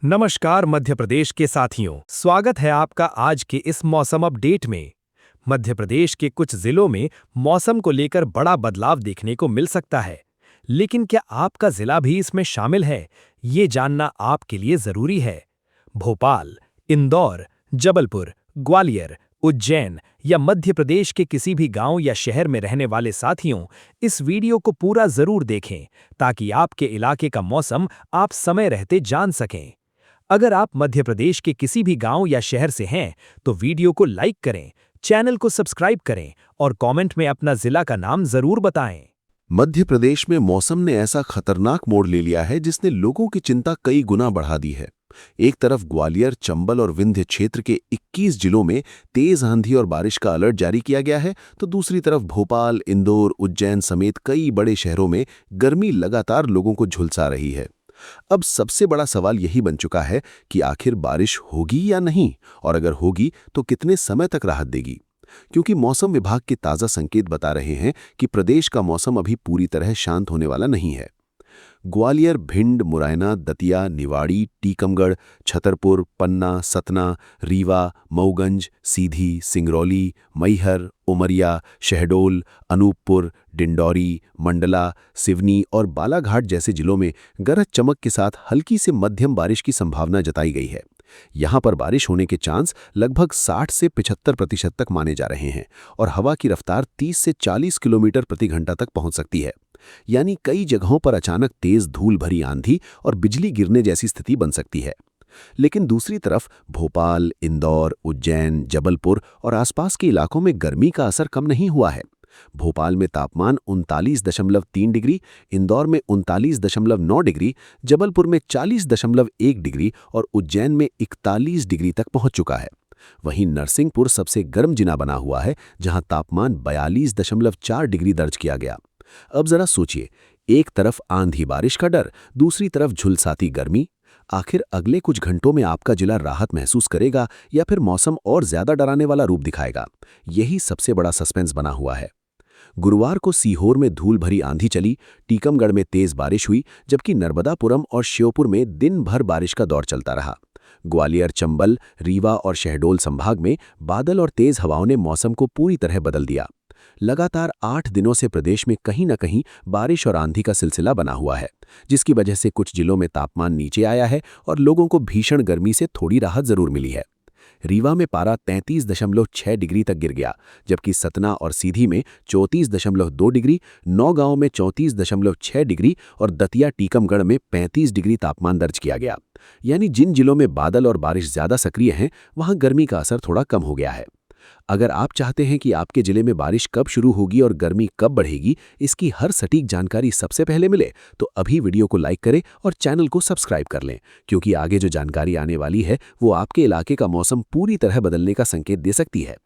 नमस्कार मध्य प्रदेश के साथियों, स्वागत है आपका आज के इस मौसम अपडेट में। मध्य प्रदेश के कुछ जिलों में मौसम को लेकर बड़ा बदलाव देखने को मिल सकता है, लेकिन क्या आपका जिला भी इसमें शामिल है? ये जानना आपके लिए जरूरी है। भोपाल, इंदौर, जबलपुर, ग्वालियर, उज्जैन या मध्य प्रदेश के किसी भी गांव या शहर में रहने वाले साथियों, इस वीडियो को पूरा जरूर देखें ताकि आपके इलाके का मौसम आप समय रहते जान सकें। अगर आप मध्य प्रदेश के किसी भी गांव या शहर से हैं, तो वीडियो को लाइक करें, चैनल को सब्सक्राइब करें और कमेंट में अपना जिला का नाम जरूर बताएं। मध्य प्रदेश में मौसम ने ऐसा खतरनाक मोड़ ले लिया है जिसने लोगों की चिंता कई गुना बढ़ा दी है। एक तरफ ग्वालियर, चंबल और विंध्य क्षेत्र के 21 जिलों में तेज आंधी और बारिश का अलर्ट जारी किया गया है, तो दूसरी तरफ भोपाल, इंदौर, उज्जैन समेत कई बड़े शहरों में गर्मी लगातार लोगों को झुलसा रही है। अब सबसे बड़ा सवाल यही बन चुका है कि आखिर बारिश होगी या नहीं, और अगर होगी तो कितने समय तक राहत देगी। क्योंकि मौसम विभाग के ताज़ा संकेत बता रहे हैं कि प्रदेश का मौसम अभी पूरी तरह शांत होने वाला नहीं है। ग्वालियर, भिंड, मुरैना, दतिया, निवाड़ी, टीकमगढ़, छतरपुर, पन्ना, सतना, रीवा, मऊगंज, सीधी, सिंगरौली, मैहर, उमरिया, शहडोल, अनूपपुर, डिंडौरी, मंडला, सिवनी और बालाघाट जैसे जिलों में गरज चमक के साथ हल्की से मध्यम बारिश की संभावना जताई गई है। यहां पर बारिश होने के चांस लगभग 60 से 75% तक माने जा रहे हैं और हवा की रफ्तार 30 से 40 किलोमीटर प्रति घंटा तक पहुंच सकती है। यानी कई जगहों पर अचानक तेज धूल भरी आंधी और बिजली गिरने जैसी स्थिति बन सकती है। लेकिन दूसरी तरफ भोपाल, इंदौर, उज्जैन, जबलपुर और आसपास के इलाकों में गर्मी का असर कम नहीं हुआ है। भोपाल में तापमान 39.3 डिग्री, इंदौर में 39.9 डिग्री, जबलपुर में 40.1 डिग्री और उज्जैन में 41 डिग्री तक पहुंच चुका है। वहीं नरसिंहपुर सबसे गर्म जिला बना हुआ है, जहां तापमान 42.4 डिग्री दर्ज किया गया। अब जरा सोचिए, एक तरफ आंधी बारिश का डर, दूसरी तरफ झुलसाती गर्मी। आखिर अगले कुछ घंटों में आपका जिला राहत महसूस करेगा या फिर मौसम और ज्यादा डराने वाला रूप दिखाएगा? यही सबसे बड़ा सस्पेंस बना हुआ है। गुरुवार को सीहोर में धूल भरी आंधी चली, टीकमगढ़ में तेज बारिश हुई, जबकि नर्मदापुरम और श्योपुर में दिन भर बारिश का दौर चलता रहा। ग्वालियर, चंबल, रीवा और शहडोल संभाग में बादल और तेज हवाओं ने मौसम को पूरी तरह बदल दिया। लगातार 8 दिनों से प्रदेश में कहीं न कहीं बारिश और आंधी का सिलसिला बना हुआ है, जिसकी वजह से कुछ जिलों में तापमान नीचे आया है और लोगों को भीषण गर्मी से थोड़ी राहत जरूर मिली है। रीवा में पारा 33.6 डिग्री तक गिर गया, जबकि सतना और सीधी में 34.2 डिग्री, नौगांव में 34.6 डिग्री और दतिया, टीकमगढ़ में 35 डिग्री तापमान दर्ज किया गया। यानी जिन जिलों में बादल और बारिश ज्यादा सक्रिय हैं, वहां गर्मी का असर थोड़ा कम हो गया है। अगर आप चाहते हैं कि आपके जिले में बारिश कब शुरू होगी और गर्मी कब बढ़ेगी, इसकी हर सटीक जानकारी सबसे पहले मिले, तो अभी वीडियो को लाइक करें और चैनल को सब्सक्राइब कर लें, क्योंकि आगे जो जानकारी आने वाली है वो आपके इलाके का मौसम पूरी तरह बदलने का संकेत दे सकती है।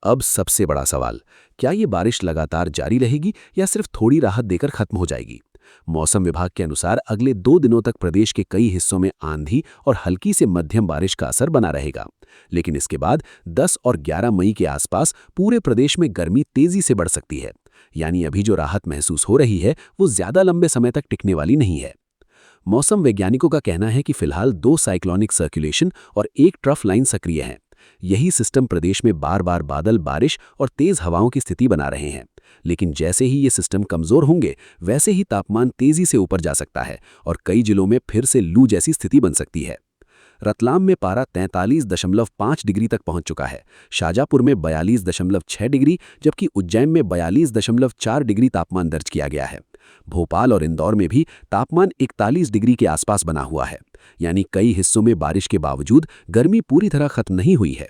अब सबसे बड़ा सवाल, क्या ये बारिश लगातार जारी रहेगी या सिर्फ थोड़ी राहत देकर खत्म हो जाएगी? मौसम विभाग के अनुसार अगले 2 दिनों तक प्रदेश के कई हिस्सों में आंधी और हल्की से मध्यम बारिश का असर बना रहेगा। लेकिन इसके बाद 10 और 11 मई के आसपास पूरे प्रदेश में गर्मी तेजी से बढ़ सकती है। यानी अभी जो राहत महसूस हो रही है वो ज्यादा लंबे समय तक टिकने वाली नहीं है। मौसम वैज्ञानिकों का कहना है कि फिलहाल 2 साइक्लोनिक सर्कुलेशन और एक ट्रफ लाइन सक्रिय हैं। यही सिस्टम प्रदेश में बार बार बादल, बारिश और तेज हवाओं की स्थिति बना रहे हैं। लेकिन जैसे ही ये सिस्टम कमजोर होंगे, वैसे ही तापमान तेजी से ऊपर जा सकता है और कई जिलों में फिर से लू जैसी स्थिति बन सकती है। रतलाम में पारा 43.5 डिग्री तक पहुंच चुका है, शाजापुर में 42.6 डिग्री, जबकि उज्जैन में 42.4 डिग्री तापमान दर्ज किया गया है। भोपाल और इंदौर में भी तापमान 41 डिग्री के आसपास बना हुआ है। यानी कई हिस्सों में बारिश के बावजूद गर्मी पूरी तरह खत्म नहीं हुई है।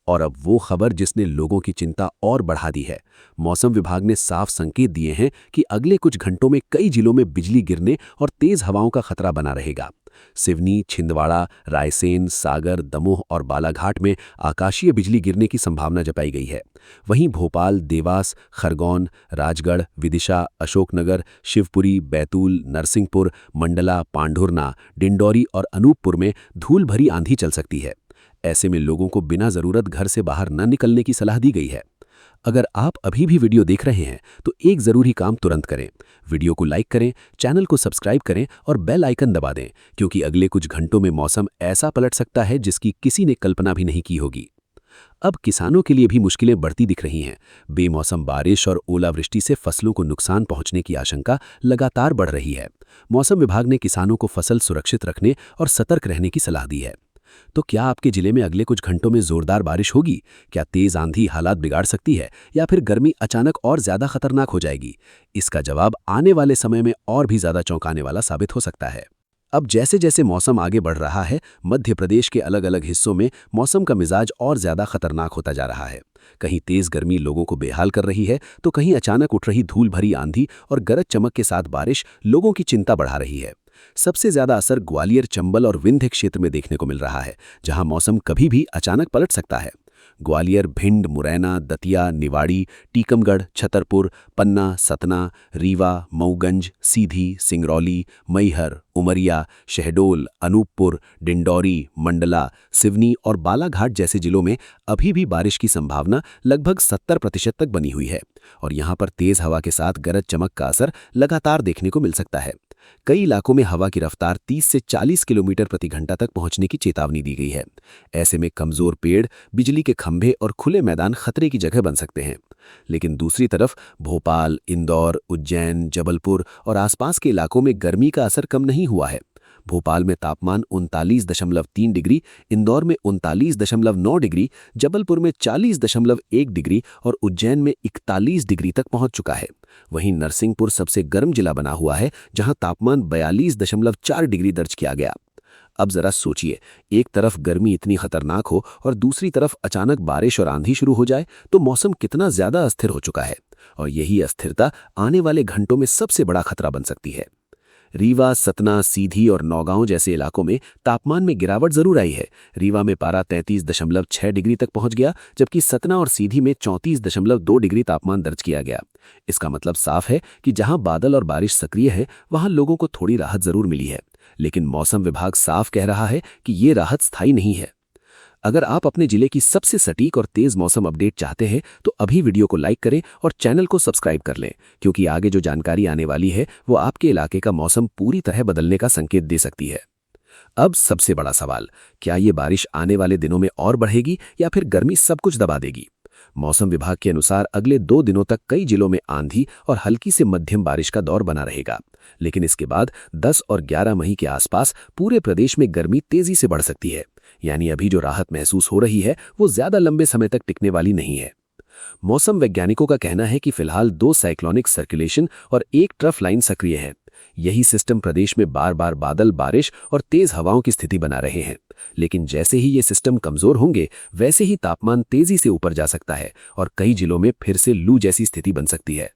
और अब वो खबर जिसने लोगों की चिंता और बढ़ा दी है। मौसम विभाग ने साफ संकेत दिए हैं कि अगले कुछ घंटों में कई जिलों में बिजली गिरने और तेज हवाओं का खतरा बना रहेगा। सिवनी, छिंदवाड़ा, रायसेन, सागर, दमोह और बालाघाट में आकाशीय बिजली गिरने की संभावना जताई गई है। वहीं भोपाल, देवास, खरगोन, राजगढ़, विदिशा, अशोकनगर, शिवपुरी, बैतूल, नरसिंहपुर, मंडला, पांढुरना, डिंडौरी और अनूपपुर में धूल भरी आंधी चल सकती है। ऐसे में लोगों को बिना जरूरत घर से बाहर न निकलने की सलाह दी गई है। अगर आप अभी भी वीडियो देख रहे हैं तो एक ज़रूरी काम तुरंत करें। वीडियो को लाइक करें, चैनल को सब्सक्राइब करें और बेल आइकन दबा दें, क्योंकि अगले कुछ घंटों में मौसम ऐसा पलट सकता है जिसकी किसी ने कल्पना भी नहीं की होगी। अब किसानों के लिए भी मुश्किलें बढ़ती दिख रही हैं। बेमौसम बारिश और ओलावृष्टि से फसलों को नुकसान पहुंचने की आशंका लगातार बढ़ रही है। मौसम विभाग ने किसानों को फसल सुरक्षित रखने और सतर्क रहने की सलाह दी है। तो क्या आपके जिले में अगले कुछ घंटों में जोरदार बारिश होगी? क्या तेज आंधी हालात बिगाड़ सकती है या फिर गर्मी अचानक और ज्यादा खतरनाक हो जाएगी? इसका जवाब आने वाले समय में और भी ज्यादा चौंकाने वाला साबित हो सकता है। अब जैसे जैसे मौसम आगे बढ़ रहा है, मध्य प्रदेश के अलग अलग हिस्सों में मौसम का मिजाज और ज्यादा खतरनाक होता जा रहा है। कहीं तेज गर्मी लोगों को बेहाल कर रही है, तो कहीं अचानक उठ रही धूल भरी आंधी और गरज चमक के साथ बारिश लोगों की चिंता बढ़ा रही है। सबसे ज्यादा असर ग्वालियर, चंबल और विंध्य क्षेत्र में देखने को मिल रहा है, जहां मौसम कभी भी अचानक पलट सकता है। ग्वालियर, भिंड, मुरैना, दतिया, निवाड़ी, टीकमगढ़, छतरपुर, पन्ना, सतना, रीवा, मऊगंज, सीधी, सिंगरौली, मैहर, उमरिया, शहडोल, अनूपपुर, डिंडौरी, मंडला, सिवनी और बालाघाट जैसे जिलों में अभी भी बारिश की संभावना लगभग 70% तक बनी हुई है और यहां पर तेज हवा के साथ गरज चमक का असर लगातार देखने को मिल सकता है। कई इलाकों में हवा की रफ्तार 30 से 40 किलोमीटर प्रति घंटा तक पहुंचने की चेतावनी दी गई है। ऐसे में कमजोर पेड़, बिजली के खंभे और खुले मैदान खतरे की जगह बन सकते हैं। लेकिन दूसरी तरफ भोपाल, इंदौर, उज्जैन, जबलपुर और आसपास के इलाकों में गर्मी का असर कम नहीं हुआ है। भोपाल में तापमान 39.3 डिग्री, इंदौर में 39.9 डिग्री, जबलपुर में 40.1 डिग्री और उज्जैन में 41 डिग्री तक पहुंच चुका है। वहीं नरसिंहपुर सबसे गर्म जिला बना हुआ है, जहां तापमान 42.4 डिग्री दर्ज किया गया। अब जरा सोचिए, एक तरफ गर्मी इतनी खतरनाक हो और दूसरी तरफ अचानक बारिश और आंधी शुरू हो जाए तो मौसम कितना ज्यादा अस्थिर हो चुका है। और यही अस्थिरता आने वाले घंटों में सबसे बड़ा खतरा बन सकती है। रीवा, सतना, सीधी और नौगांव जैसे इलाकों में तापमान में गिरावट जरूर आई है। रीवा में पारा 33.6 डिग्री तक पहुंच गया, जबकि सतना और सीधी में 34.2 डिग्री तापमान दर्ज किया गया। इसका मतलब साफ है कि जहां बादल और बारिश सक्रिय है, वहां लोगों को थोड़ी राहत जरूर मिली है। लेकिन मौसम विभाग साफ कह रहा है कि ये राहत स्थायी नहीं है। अगर आप अपने जिले की सबसे सटीक और तेज मौसम अपडेट चाहते हैं तो अभी वीडियो को लाइक करें और चैनल को सब्सक्राइब कर लें, क्योंकि आगे जो जानकारी आने वाली है वो आपके इलाके का मौसम पूरी तरह बदलने का संकेत दे सकती है। अब सबसे बड़ा सवाल, क्या ये बारिश आने वाले दिनों में और बढ़ेगी या फिर गर्मी सब कुछ दबा देगी? मौसम विभाग के अनुसार अगले 2 दिनों तक कई जिलों में आंधी और हल्की से मध्यम बारिश का दौर बना रहेगा। लेकिन इसके बाद 10 और 11 मई के आसपास पूरे प्रदेश में गर्मी तेजी से बढ़ सकती है। यानी अभी जो राहत महसूस हो रही है वो ज्यादा लंबे समय तक टिकने वाली नहीं है। मौसम वैज्ञानिकों का कहना है कि फिलहाल 2 साइक्लोनिक सर्कुलेशन और एक ट्रफ लाइन सक्रिय है। यही सिस्टम प्रदेश में बार बार बादल, बारिश और तेज हवाओं की स्थिति बना रहे हैं। लेकिन जैसे ही ये सिस्टम कमजोर होंगे, वैसे ही तापमान तेजी से ऊपर जा सकता है और कई जिलों में फिर से लू जैसी स्थिति बन सकती है।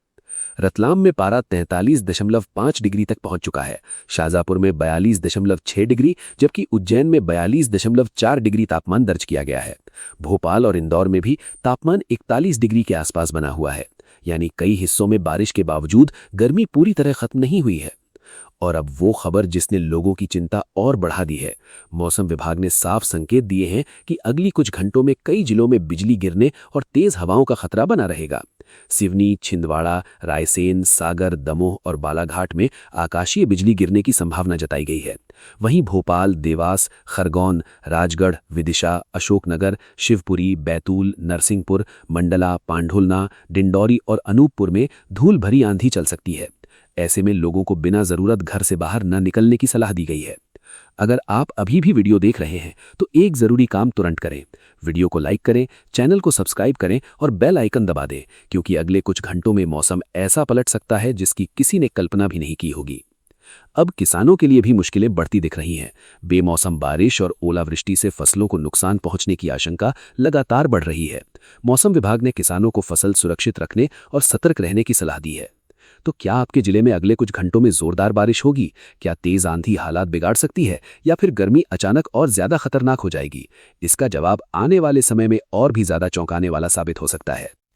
रतलाम में पारा 43.5 डिग्री तक पहुंच चुका है, शाहजहांपुर में 42.6 डिग्री, जबकि उज्जैन में 42.4 डिग्री तापमान दर्ज किया गया है। भोपाल और इंदौर में भी तापमान 41 डिग्री के आसपास बना हुआ है। यानी कई हिस्सों में बारिश के बावजूद गर्मी पूरी तरह खत्म नहीं हुई है। और अब वो खबर जिसने लोगों की चिंता और बढ़ा दी है। मौसम विभाग ने साफ संकेत दिए हैं कि अगली कुछ घंटों में कई जिलों में बिजली गिरने और तेज हवाओं का खतरा बना रहेगा। सिवनी, छिंदवाड़ा, रायसेन, सागर, दमोह और बालाघाट में आकाशीय बिजली गिरने की संभावना जताई गई है। वहीं भोपाल, देवास, खरगोन, राजगढ़, विदिशा, अशोकनगर, शिवपुरी, बैतूल, नरसिंहपुर, मंडला, पांढुलना, डिंडौरी और अनूपपुर में धूल भरी आंधी चल सकती है। ऐसे में लोगों को बिना जरूरत घर से बाहर न निकलने की सलाह दी गई है। अगर आप अभी भी वीडियो देख रहे हैं तो एक जरूरी काम तुरंत करें। वीडियो को लाइक करें, चैनल को सब्सक्राइब करें और बेल आइकन दबा दें, क्योंकि अगले कुछ घंटों में मौसम ऐसा पलट सकता है जिसकी किसी ने कल्पना भी नहीं की होगी। अब किसानों के लिए भी मुश्किलें बढ़ती दिख रही हैं। बेमौसम बारिश और ओलावृष्टि से फसलों को नुकसान पहुंचने की आशंका लगातार बढ़ रही है। मौसम विभाग ने किसानों को फसल सुरक्षित रखने और सतर्क रहने की सलाह दी है। तो क्या आपके जिले में अगले कुछ घंटों में जोरदार बारिश होगी? क्या तेज आंधी हालात बिगाड़ सकती है या फिर गर्मी अचानक और ज्यादा खतरनाक हो जाएगी? इसका जवाब आने वाले समय में और भी ज्यादा चौंकाने वाला साबित हो सकता है।